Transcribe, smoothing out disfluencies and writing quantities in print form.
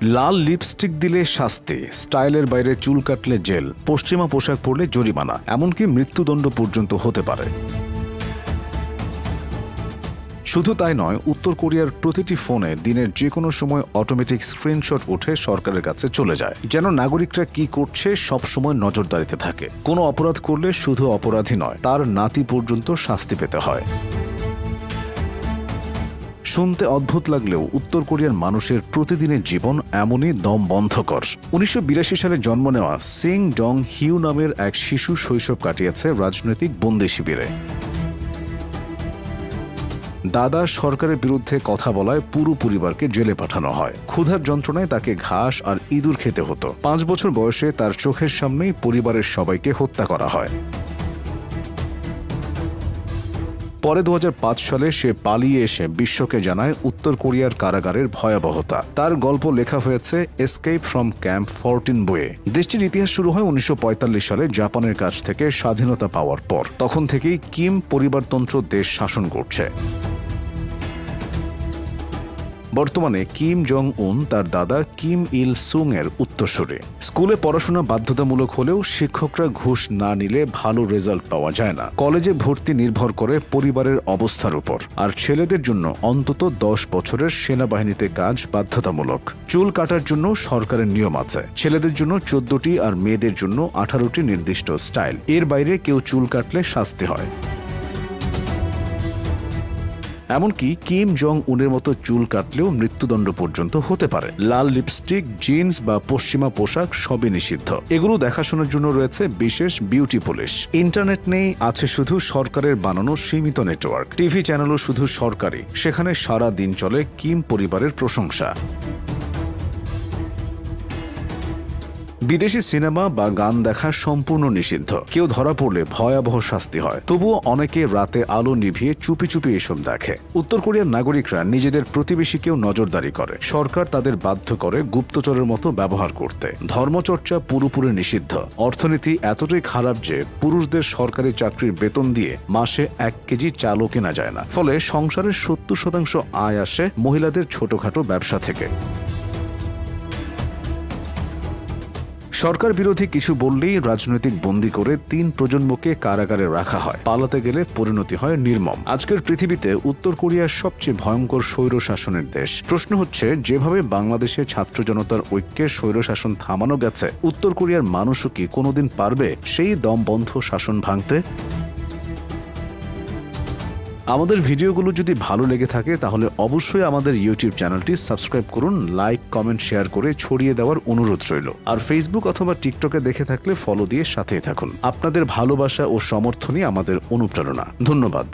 লাল lipstick দিলে শাস্তি, স্টাইলের বাইরে চুল কাটলে জেল, পশ্চিমা পোশাক পরলে জরিমানা, এমনকি মৃত্যুদণ্ড পর্যন্ত হতে পারে। শুধু তাই নয়, উত্তর কোরিয়ার প্রতিটি ফোনে দিনের যে কোনো সময় অটোমেটিক স্ক্রিনশট উঠে সরকারের কাছে চলে যায়, যেন নাগরিকরা কি করছে সব সময় নজরদারিতে থাকে। কোনো অপরাধ করলে শুধু অপরাধী নয়, তার নাতি পর্যন্ত শাস্তি পেতে হয়। শুনতে অদ্ভুত লাগলেও উত্তর কোরিয়ার মানুষের প্রতিদিনের জীবন এমনই দম বন্ধকর। ১৯৮২ সালে জন্ম নেওয়া সিং ডং হিউ নামের এক শিশু শৈশব কাটিয়েছে রাজনৈতিক বন্দী শিবিরে। দাদা সরকারের বিরুদ্ধে কথা বলায় পুরো পরিবারকে জেলে পাঠানো হয়। ক্ষুধার যন্ত্রণায় তাকে ঘাস আর ইঁদুর খেতে হতো। ৫ বছর বয়সে তার চোখের সামনেই পরিবারের সবাইকে হত্যা করা হয়। পরে ২০০৫ সালে সে পালিয়ে এসে বিশ্বকে জানায় উত্তর কোরিয়ার কারাগারের ভয়াবহতা। তার গল্প লেখা হয়েছে এসকেপ ফ্রম ক্যাম্প 14 বইয়ে। দেশটির ইতিহাস শুরু হয় ১৯৪৫ সালে জাপানের কাছ থেকে স্বাধীনতা পাওয়ার পর। তখন থেকেই কিম পরিবারতন্ত্র দেশ শাসন করছে। বর্তমানে কিম জং উন তার দাদা কিম ইল সুং এর উত্তরসূরি। স্কুলে পড়াশোনা বাধ্যতামূলক হলেও শিক্ষকরা ঘুষ না নিলে ভালো রেজাল্ট পাওয়া যায় না। কলেজে ভর্তি নির্ভর করে পরিবারের অবস্থার উপর। আর ছেলেদের জন্য অন্তত ১০ বছরের সেনাবাহিনীতে কাজ বাধ্যতামূলক। চুল কাটার জন্য সরকারের নিয়ম আছে। ছেলেদের জন্য ১৪টি আর মেয়েদের জন্য 18টি নির্দিষ্ট স্টাইল। এর বাইরে কেউ চুল কাটলে শাস্তি হয়। এমনকি কিম জং উনের মতো চুল কাটলেও মৃত্যুদণ্ড পর্যন্ত হতে পারে। লাল লিপস্টিক, জিন্স বা পশ্চিমা পোশাক সবই নিষিদ্ধ। এগুলো দেখাশোনার জন্য রয়েছে বিশেষ বিউটি পুলিশ। ইন্টারনেট নেই, আছে শুধু সরকারের বানানো সীমিত নেটওয়ার্ক। টিভি চ্যানেলও শুধু সরকারি। সেখানে সারা দিন চলে কিম পরিবারের প্রশংসা। বিদেশি সিনেমা বা গান দেখা সম্পূর্ণ নিষিদ্ধ। কেউ ধরা পড়লে ভয়াবহ শাস্তি হয়। তবুও অনেকে রাতে আলো নিভিয়ে চুপি চুপি এসব দেখে। উত্তর কোরিয়ার নাগরিকরা নিজেদের প্রতিবেশীকেও নজরদারি করে। সরকার তাদের বাধ্য করে গুপ্তচরের মতো ব্যবহার করতে। ধর্মচর্চা পুরোপুরি নিষিদ্ধ। অর্থনীতি এতটাই খারাপ যে পুরুষদের সরকারি চাকরির বেতন দিয়ে মাসে ১ কেজি চালও কেনা যায় না। ফলে সংসারের ৭০% আয় আসে মহিলাদের ছোটখাটো ব্যবসা থেকে। সরকার বিরোধী কিছু বললেই রাজনৈতিক বন্দী করে ৩ প্রজন্মকে কারাগারে রাখা হয়। পালাতে গেলে পরিণতি হয় নির্মম। আজকের পৃথিবীতে উত্তর কোরিয়ার সবচেয়ে ভয়ঙ্কর স্বৈরশাসনের দেশ। প্রশ্ন হচ্ছে, যেভাবে বাংলাদেশে ছাত্র জনতার ঐক্যে স্বৈরশাসন থামানো গেছে, উত্তর কোরিয়ার মানুষও কি কোনোদিন পারবে সেই দমবন্ধ শাসন ভাঙতে? আমাদের ভিডিওগুলো যদি ভালো লেগে থাকে তাহলে অবশ্যই আমাদের ইউটিউব চ্যানেলটি সাবস্ক্রাইব করুন। লাইক, কমেন্ট, শেয়ার করে ছড়িয়ে দেওয়ার অনুরোধ রইল। আর ফেসবুক অথবা টিকটকে দেখে থাকলে ফলো দিয়ে সাথেই থাকুন। আপনাদের ভালোবাসা ও সমর্থনই আমাদের অনুপ্রেরণা। ধন্যবাদ।